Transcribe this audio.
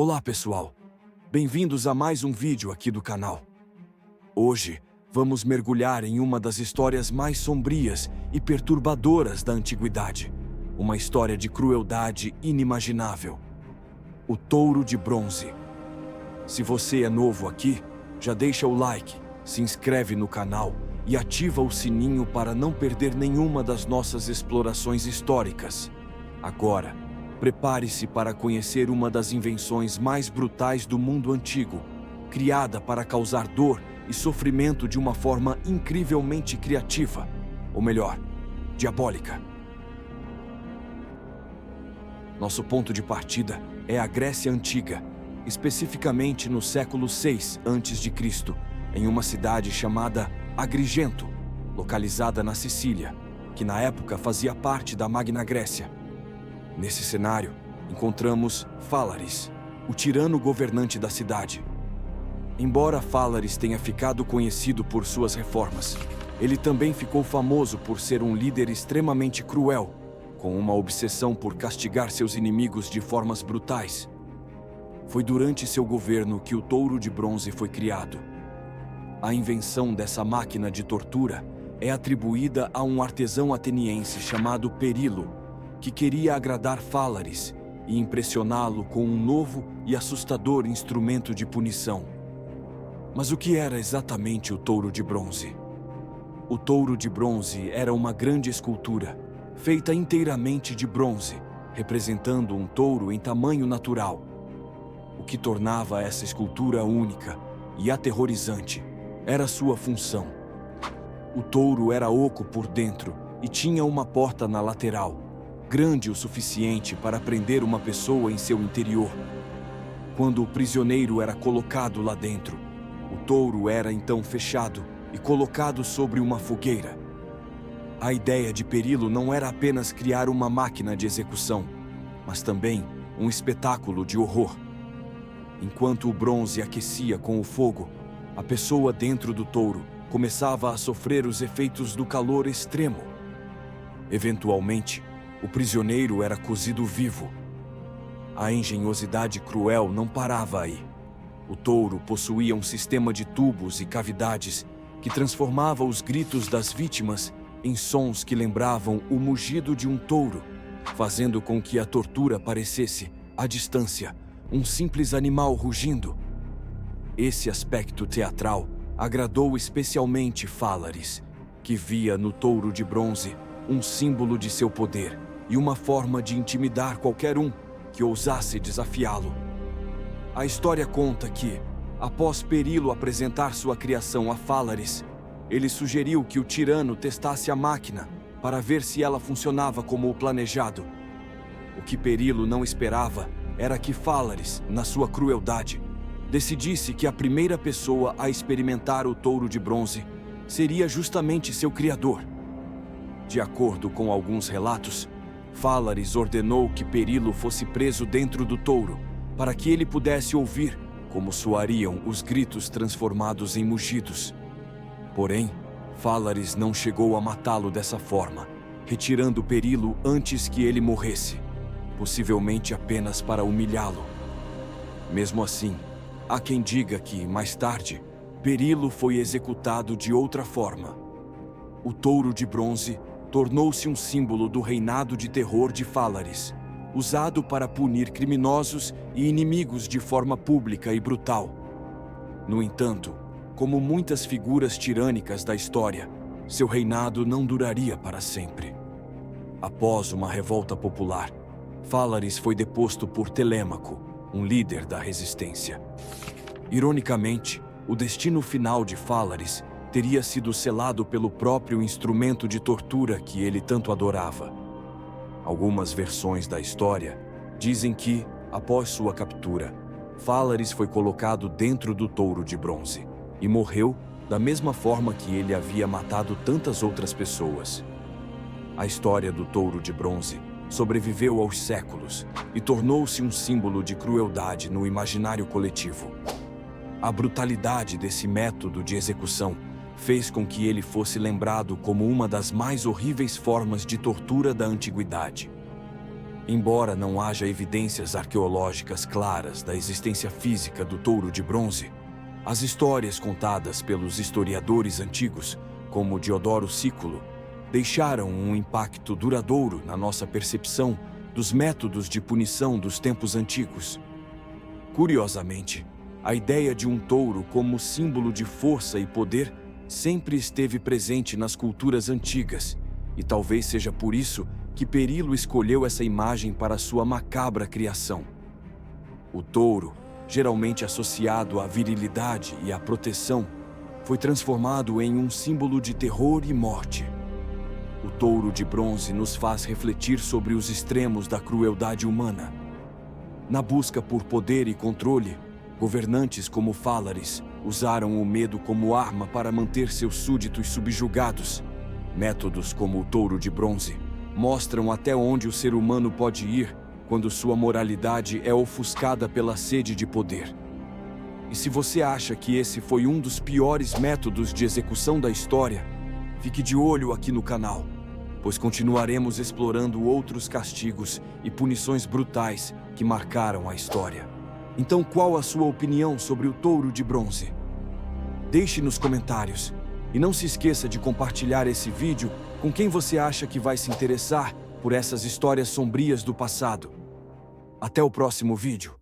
Olá pessoal, bem-vindos a mais um vídeo aqui do canal. Hoje vamos mergulhar em uma das histórias mais sombrias e perturbadoras da antiguidade. Uma história de crueldade inimaginável. O Touro de Bronze. Se você é novo aqui, já deixa o like, se inscreve no canal e ativa o sininho para não perder nenhuma das nossas explorações históricas. Agora, prepare-se para conhecer uma das invenções mais brutais do mundo antigo, criada para causar dor e sofrimento de uma forma incrivelmente criativa, ou melhor, diabólica. Nosso ponto de partida é a Grécia Antiga, especificamente no século VI a.C., em uma cidade chamada Agrigento, localizada na Sicília, que na época fazia parte da Magna Grécia. Nesse cenário, encontramos Fálaris, o tirano governante da cidade. Embora Fálaris tenha ficado conhecido por suas reformas, ele também ficou famoso por ser um líder extremamente cruel, com uma obsessão por castigar seus inimigos de formas brutais. Foi durante seu governo que o Touro de Bronze foi criado. A invenção dessa máquina de tortura é atribuída a um artesão ateniense chamado Perilo, que queria agradar Fálaris e impressioná-lo com um novo e assustador instrumento de punição. Mas o que era exatamente o Touro de Bronze? O Touro de Bronze era uma grande escultura, feita inteiramente de bronze, representando um touro em tamanho natural. O que tornava essa escultura única e aterrorizante era sua função. O touro era oco por dentro e tinha uma porta na lateral, grande o suficiente para prender uma pessoa em seu interior. Quando o prisioneiro era colocado lá dentro, o touro era então fechado e colocado sobre uma fogueira. A ideia de Perilo não era apenas criar uma máquina de execução, mas também um espetáculo de horror. Enquanto o bronze aquecia com o fogo, a pessoa dentro do touro começava a sofrer os efeitos do calor extremo. Eventualmente, o prisioneiro era cozido vivo. A engenhosidade cruel não parava aí. O touro possuía um sistema de tubos e cavidades que transformava os gritos das vítimas em sons que lembravam o mugido de um touro, fazendo com que a tortura parecesse, à distância, um simples animal rugindo. Esse aspecto teatral agradou especialmente Fálaris, que via no Touro de Bronze um símbolo de seu poder e uma forma de intimidar qualquer um que ousasse desafiá-lo. A história conta que, após Perilo apresentar sua criação a Fálaris, ele sugeriu que o tirano testasse a máquina para ver se ela funcionava como o planejado. O que Perilo não esperava era que Fálaris, na sua crueldade, decidisse que a primeira pessoa a experimentar o Touro de Bronze seria justamente seu criador. De acordo com alguns relatos, Fálaris ordenou que Perilo fosse preso dentro do touro, para que ele pudesse ouvir como soariam os gritos transformados em mugidos. Porém, Fálaris não chegou a matá-lo dessa forma, retirando Perilo antes que ele morresse, possivelmente apenas para humilhá-lo. Mesmo assim, há quem diga que, mais tarde, Perilo foi executado de outra forma. O Touro de Bronze tornou-se um símbolo do reinado de terror de Fálaris, usado para punir criminosos e inimigos de forma pública e brutal. No entanto, como muitas figuras tirânicas da história, seu reinado não duraria para sempre. Após uma revolta popular, Fálaris foi deposto por Telêmaco, um líder da resistência. Ironicamente, o destino final de Fálaris teria sido selado pelo próprio instrumento de tortura que ele tanto adorava. Algumas versões da história dizem que, após sua captura, Fálaris foi colocado dentro do Touro de Bronze e morreu da mesma forma que ele havia matado tantas outras pessoas. A história do Touro de Bronze sobreviveu aos séculos e tornou-se um símbolo de crueldade no imaginário coletivo. A brutalidade desse método de execução fez com que ele fosse lembrado como uma das mais horríveis formas de tortura da antiguidade. Embora não haja evidências arqueológicas claras da existência física do touro de bronze, as histórias contadas pelos historiadores antigos, como Diodoro Sículo, deixaram um impacto duradouro na nossa percepção dos métodos de punição dos tempos antigos. Curiosamente, a ideia de um touro como símbolo de força e poder sempre esteve presente nas culturas antigas, e talvez seja por isso que Perillo escolheu essa imagem para sua macabra criação. O touro, geralmente associado à virilidade e à proteção, foi transformado em um símbolo de terror e morte. O touro de bronze nos faz refletir sobre os extremos da crueldade humana. Na busca por poder e controle, governantes como Fálares usaram o medo como arma para manter seus súditos subjugados. Métodos como o touro de bronze mostram até onde o ser humano pode ir quando sua moralidade é ofuscada pela sede de poder. E se você acha que esse foi um dos piores métodos de execução da história, fique de olho aqui no canal, pois continuaremos explorando outros castigos e punições brutais que marcaram a história. Então, qual a sua opinião sobre o touro de bronze? Deixe nos comentários. E não se esqueça de compartilhar esse vídeo com quem você acha que vai se interessar por essas histórias sombrias do passado. Até o próximo vídeo.